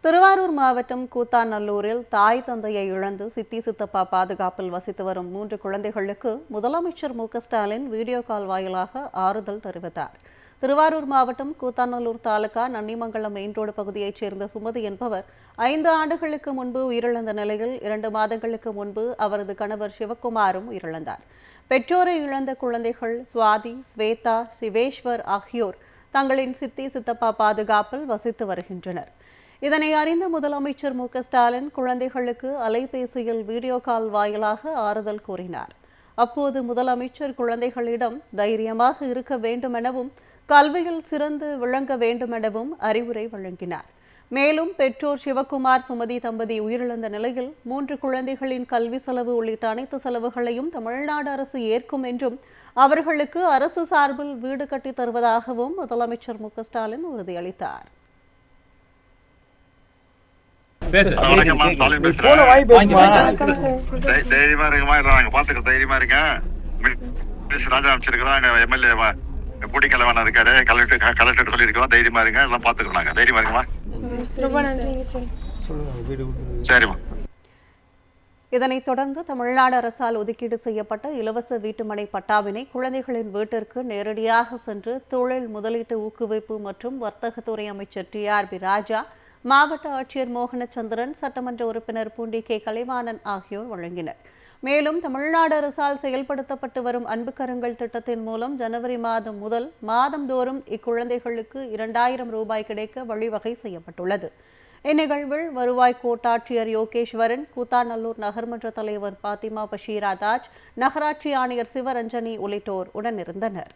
திருவாரூர் மாவட்டம் கூத்தாநல்லூரில் தாய் தந்தையை இழந்து சித்தி சித்தப்பா பாதுகாப்பில் வசித்து வரும் 3 குழந்தைகளுக்கு முதலமைச்சர் மு.க.ஸ்டாலின் வீடியோ கால் வாயிலாக ஆறுதல் தெரிவித்தார். திருவாரூர் மாவட்டம் கூத்தாநல்லூர் தாலுகா நன்னிமங்கலம் மெயின் ரோடு பகுதியைச் சேர்ந்த சுமதி என்பவர் 5 ஆண்டுகளுக்கு முன்பு உயிரிழந்த நிலையில் 2 மாதங்களுக்கு முன்பு அவரது கணவர் சிவக்குமாரும் உயிரிழந்தார். பெற்றோரை இழந்த குழந்தைகள் சுவாதி, ஸ்வேதா, சிவேஸ்வர் ஆகியோர் தங்களின் சித்தி சித்தப்பா பாதுகாப்பில் வசித்து வருகின்றனர். இதனை அறிந்த முதலமைச்சர் மு.க.ஸ்டாலின் குழந்தைகளுக்கு அலைபேசியில் வீடியோ கால் வாயிலாக ஆறுதல் கூறினார். அப்போது முதலமைச்சர் குழந்தைகளிடம் தைரியமாக இருக்க வேண்டுமெனவும் கல்வியில் சிறந்து விளங்க வேண்டுமெனவும் அறிவுரை வழங்கினார். மேலும் பெற்றோர் சிவக்குமார், சுமதி தம்பதி உயிரிழந்த நிலையில் 3 குழந்தைகளின் கல்வி செலவு உள்ளிட்ட அனைத்து செலவுகளையும் தமிழ்நாடு அரசு ஏற்கும் என்றும் அவர்களுக்கு அரசு சார்பில் வீடு கட்டித் தருவதாகவும் முதலமைச்சர் மு.க.ஸ்டாலின் உறுதியளித்தார். தைரியமா இருக்குமா இல்ல நாங்க பாத்துக்கிறோம். தைரியமா இருங்க. ராஜா அமைச்சிருக்கிறோம். எம்எல்ஏ கூடி கலவான இருக்காரு. கலெக்டர் சொல்லியிருக்கோம். தைரியமா இருங்க. எல்லாம் பாத்துக்கிறோம். நாங்க தைரியமா இருக்குமா? சரிம்மா. இதனைத் தொடர்ந்து தமிழ்நாடு அரசால் ஒதுக்கீடு செய்யப்பட்ட இலவச வீட்டுமனை பட்டாவினை குழந்தைகளின் வீட்டிற்கு நேரடியாக சென்று தொழில் முதலீட்டு ஊக்குவிப்பு மற்றும் வர்த்தகத்துறை அமைச்சர் டி.ஆர்.பி. ராஜா, மாவட்ட ஆட்சியர் மோகனச்சந்திரன், சட்டமன்ற உறுப்பினர் பூண்டி கே. கலைவாணன் ஆகியோர் வழங்கினர். மேலும் தமிழ்நாடு அரசால் செயல்படுத்தப்பட்டு வரும் அன்பு கரங்கள் திட்டத்தின் மூலம் ஜனவரி மாதம் முதல் மாதந்தோறும் இக்குழந்தைகளுக்கு 2000 ரூபாய் கிடைக்க வழிவகை செய்யப்பட்டுள்ளது. இந்நிகழ்வில் வருவாய் கோட்டாட்சியர் யோகேஸ்வரன், கூத்தாநல்லூர் நகர்மன்ற தலைவர் பாத்திமா பஷீரா தாஜ், நகராட்சி ஆணையர் சிவரஞ்சனி உள்ளிட்டோர் உடனிருந்தனர்.